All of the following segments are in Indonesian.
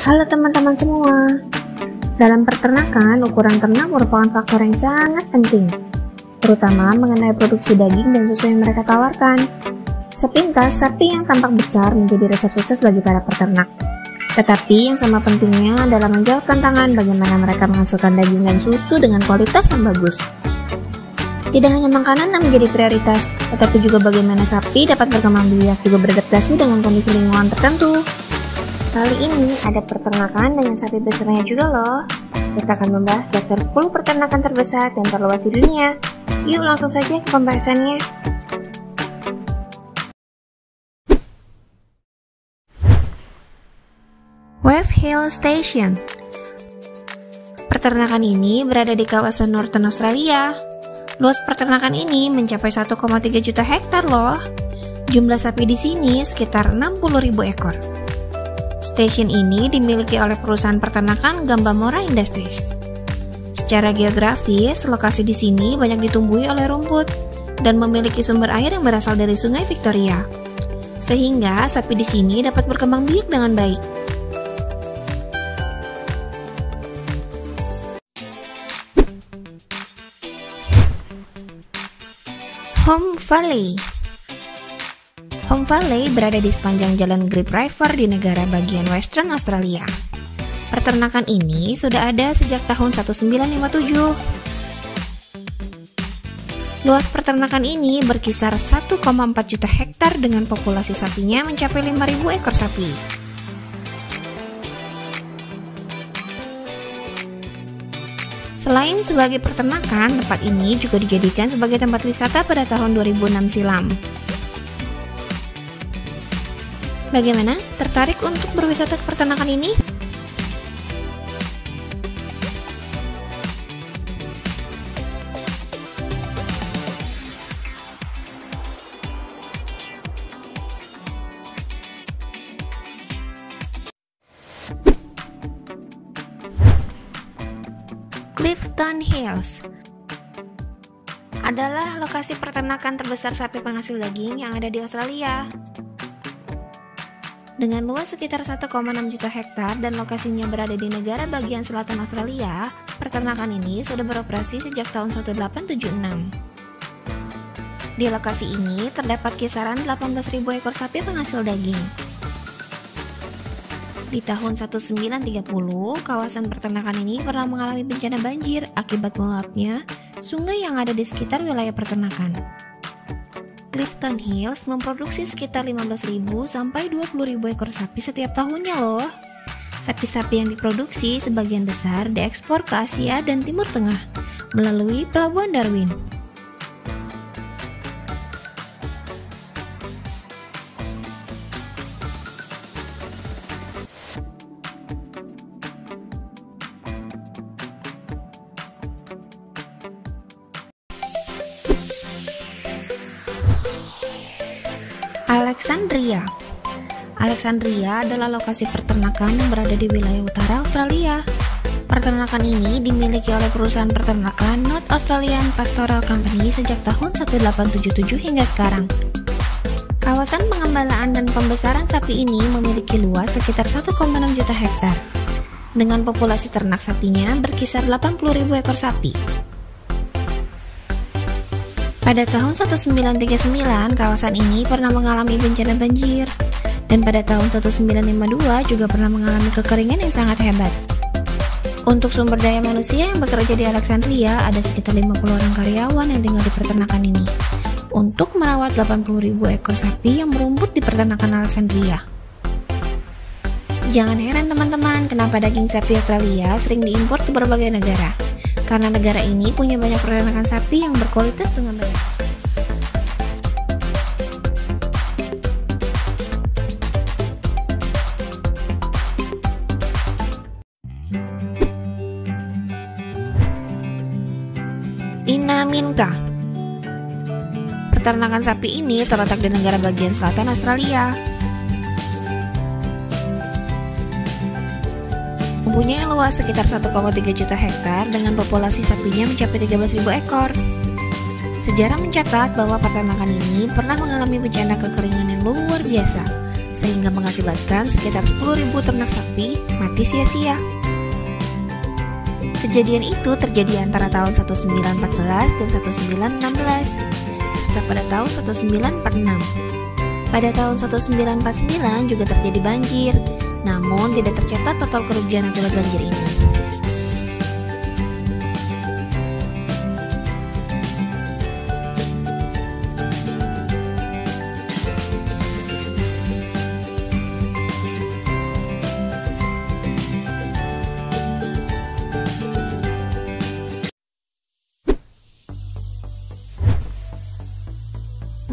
Halo teman-teman semua. Dalam peternakan, ukuran ternak merupakan faktor yang sangat penting, terutama mengenai produksi daging dan susu yang mereka tawarkan. Sepintas, sapi yang tampak besar menjadi resep sukses bagi para peternak. Tetapi yang sama pentingnya adalah menjawab tantangan bagaimana mereka menghasilkan daging dan susu dengan kualitas yang bagus. Tidak hanya makanan yang menjadi prioritas, tetapi juga bagaimana sapi dapat berkembang biak juga beradaptasi dengan kondisi lingkungan tertentu. Kali ini ada peternakan dengan sapi besarnya juga loh. Kita akan membahas daftar 10 peternakan terbesar dan terluas di dunia. Yuk langsung saja ke pembahasannya. Wave Hill Station. Peternakan ini berada di kawasan Northern Australia. Luas peternakan ini mencapai 1,3 juta hektar loh. Jumlah sapi di sini sekitar 60.000 ekor. Stasiun ini dimiliki oleh perusahaan peternakan Gambamora Industries. Secara geografis, lokasi di sini banyak ditumbuhi oleh rumput dan memiliki sumber air yang berasal dari Sungai Victoria, sehingga sapi di sini dapat berkembang biak dengan baik. Home Valley. Home Valley berada di sepanjang jalan Great River di negara bagian Western Australia. Peternakan ini sudah ada sejak tahun 1957. Luas peternakan ini berkisar 1,4 juta hektar dengan populasi sapinya mencapai 5.000 ekor sapi. Selain sebagai peternakan, tempat ini juga dijadikan sebagai tempat wisata pada tahun 2006 silam. Bagaimana? Tertarik untuk berwisata ke peternakan ini? Clifton Hills adalah lokasi peternakan terbesar sapi penghasil daging yang ada di Australia. Dengan luas sekitar 1,6 juta hektar dan lokasinya berada di negara bagian selatan Australia, peternakan ini sudah beroperasi sejak tahun 1876. Di lokasi ini terdapat kisaran 18.000 ekor sapi penghasil daging. Di tahun 1930, kawasan peternakan ini pernah mengalami bencana banjir akibat meluapnya sungai yang ada di sekitar wilayah peternakan. Clifton Hills memproduksi sekitar 15.000 sampai 20.000 ekor sapi setiap tahunnya loh. Sapi-sapi yang diproduksi sebagian besar diekspor ke Asia dan Timur Tengah melalui Pelabuhan Darwin. Alexandria adalah lokasi peternakan yang berada di wilayah utara Australia. Peternakan ini dimiliki oleh perusahaan peternakan North Australian Pastoral Company sejak tahun 1877 hingga sekarang. Kawasan pengembalaan dan pembesaran sapi ini memiliki luas sekitar 1,6 juta hektar, dengan populasi ternak sapinya berkisar 80.000 ekor sapi. Pada tahun 1939, kawasan ini pernah mengalami bencana banjir, dan pada tahun 1952 juga pernah mengalami kekeringan yang sangat hebat. Untuk sumber daya manusia yang bekerja di Alexandria, ada sekitar 50 orang karyawan yang tinggal di peternakan ini, untuk merawat 80.000 ekor sapi yang merumput di peternakan Alexandria. Jangan heran teman-teman, kenapa daging sapi Australia sering diimpor ke berbagai negara. Karena negara ini punya banyak peternakan sapi yang berkualitas dengan baik. Inaminka. Peternakan sapi ini terletak di negara bagian selatan Australia. Mempunyai luas sekitar 1,3 juta hektar dengan populasi sapinya mencapai 13.000 ekor. Sejarah mencatat bahwa peternakan ini pernah mengalami bencana kekeringan yang luar biasa sehingga mengakibatkan sekitar 10.000 ternak sapi mati sia-sia. Kejadian itu terjadi antara tahun 1914 dan 1916, serta pada tahun 1946. Pada tahun 1949 juga terjadi banjir, namun tidak tercatat total kerugian akibat banjir ini.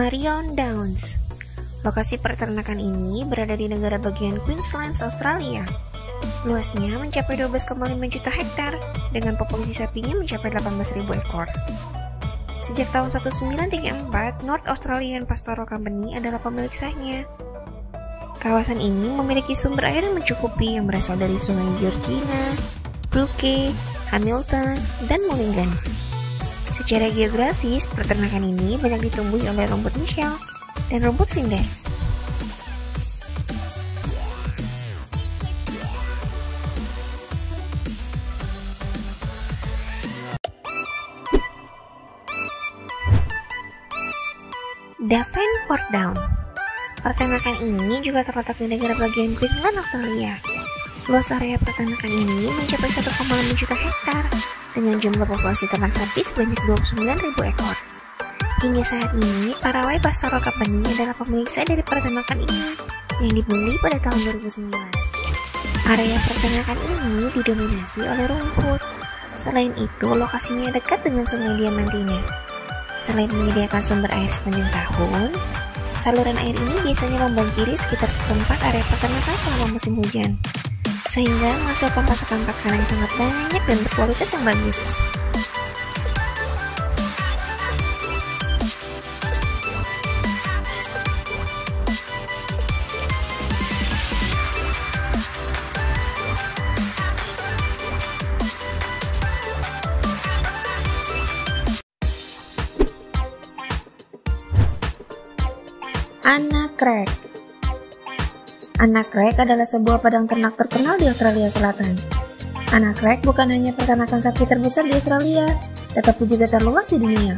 Marion Downs. Lokasi peternakan ini berada di negara bagian Queensland, Australia. Luasnya mencapai 12,5 juta hektar dengan populasi sapinya mencapai 18.000 ekor. Sejak tahun 1934, North Australian Pastoral Company adalah pemilik sahnya. Kawasan ini memiliki sumber air yang mencukupi yang berasal dari Sungai Georgina, Brooke, Hamilton, dan Mulligan. Secara geografis, peternakan ini banyak ditumbuhi oleh rumput Michel dan rumput Findes. Davenport Down. Peternakan ini juga terletak di negara bagian Queensland, Australia. Luas area peternakan ini mencapai 1,5 juta hektar dengan jumlah populasi ternak sapi sebanyak 29.000 ekor. Hingga saat ini, Parawai Pastoral Company adalah pemilik sah dari peternakan ini yang dibeli pada tahun 2009. Area peternakan ini didominasi oleh rumput. Selain itu, lokasinya dekat dengan Sungai Diamantina. Selain menyediakan sumber air sepanjang tahun, saluran air ini biasanya membanjiri sekitar seperempat area peternakan selama musim hujan, sehingga menghasilkan pasokan pakan yang sangat banyak dan berkualitas yang bagus. Anna Craig. Anna Craig adalah sebuah padang ternak terkenal di Australia Selatan. Anna Craig bukan hanya peternakan sapi terbesar di Australia, tetapi juga terluas di dunia.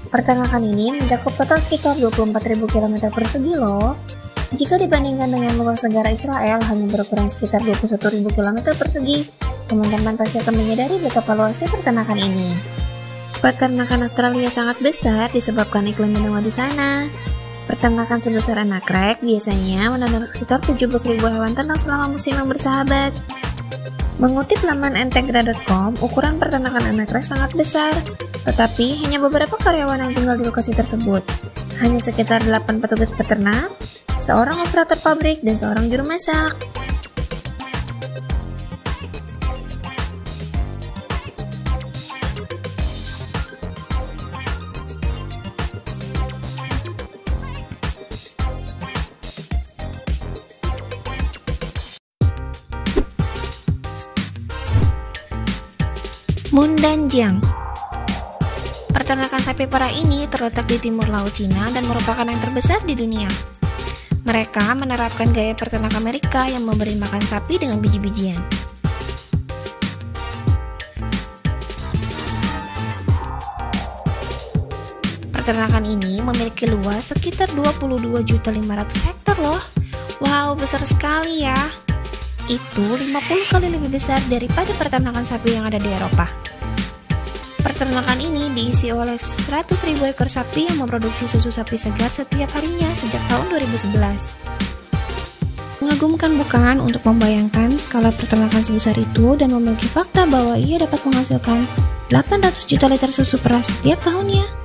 Peternakan ini mencakup total sekitar 24.000 km persegi loh. Jika dibandingkan dengan luas negara Israel hanya berukuran sekitar 21.000 km persegi, teman-teman pasti akan menyadari betapa luasnya peternakan ini. Peternakan Australia sangat besar disebabkan iklim benua di sana. Peternakan sebesar Anna Craig biasanya menanam sekitar 17.000 hewan ternak selama musim yang bersahabat. Mengutip laman integra.com, ukuran peternakan Anna Craig sangat besar, tetapi hanya beberapa karyawan yang tinggal di lokasi tersebut. Hanya sekitar 8 petugas peternak, seorang operator pabrik, dan seorang juru masak. Mundanjiang. Peternakan sapi perah ini terletak di timur laut Cina dan merupakan yang terbesar di dunia. Mereka menerapkan gaya peternak Amerika yang memberi makan sapi dengan biji-bijian. Peternakan ini memiliki luas sekitar 22.500.000 hektar loh. Wow, besar sekali ya. Itu 50 kali lebih besar daripada peternakan sapi yang ada di Eropa. Peternakan ini diisi oleh 100.000 ekor sapi yang memproduksi susu sapi segar setiap harinya sejak tahun 2011. Mengagumkan bukan untuk membayangkan skala peternakan sebesar itu dan memiliki fakta bahwa ia dapat menghasilkan 800 juta liter susu perah setiap tahunnya.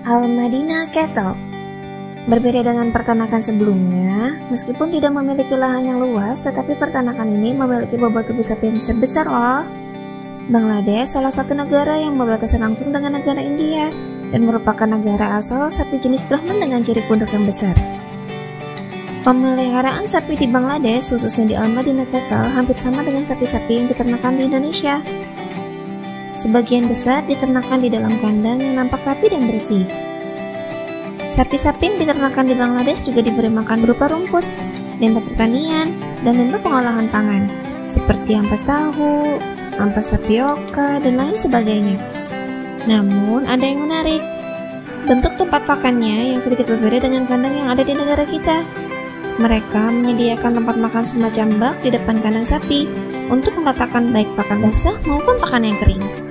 Al-Madinah Cattle. Berbeda dengan peternakan sebelumnya, meskipun tidak memiliki lahan yang luas, tetapi peternakan ini memiliki bobot tubuh sapi yang besar loh. Bangladesh salah satu negara yang berbatasan langsung dengan negara India. dan merupakan negara asal sapi jenis Brahman dengan jari punduk yang besar. Pemeliharaan sapi di Bangladesh, khususnya di Al-Madinah Cattle, hampir sama dengan sapi-sapi yang diternakan di Indonesia. Sebagian besar diternakan di dalam kandang yang nampak rapi dan bersih. Sapi-sapi yang diternakan di Bangladesh juga diberi makan berupa rumput, limbah pertanian, dan limbah pengolahan pangan, seperti ampas tahu, ampas tapioka, dan lain sebagainya. Namun, ada yang menarik. Bentuk tempat pakannya yang sedikit berbeda dengan kandang yang ada di negara kita. Mereka menyediakan tempat makan semacam bak di depan kandang sapi untuk meletakkan baik pakan basah maupun pakan yang kering.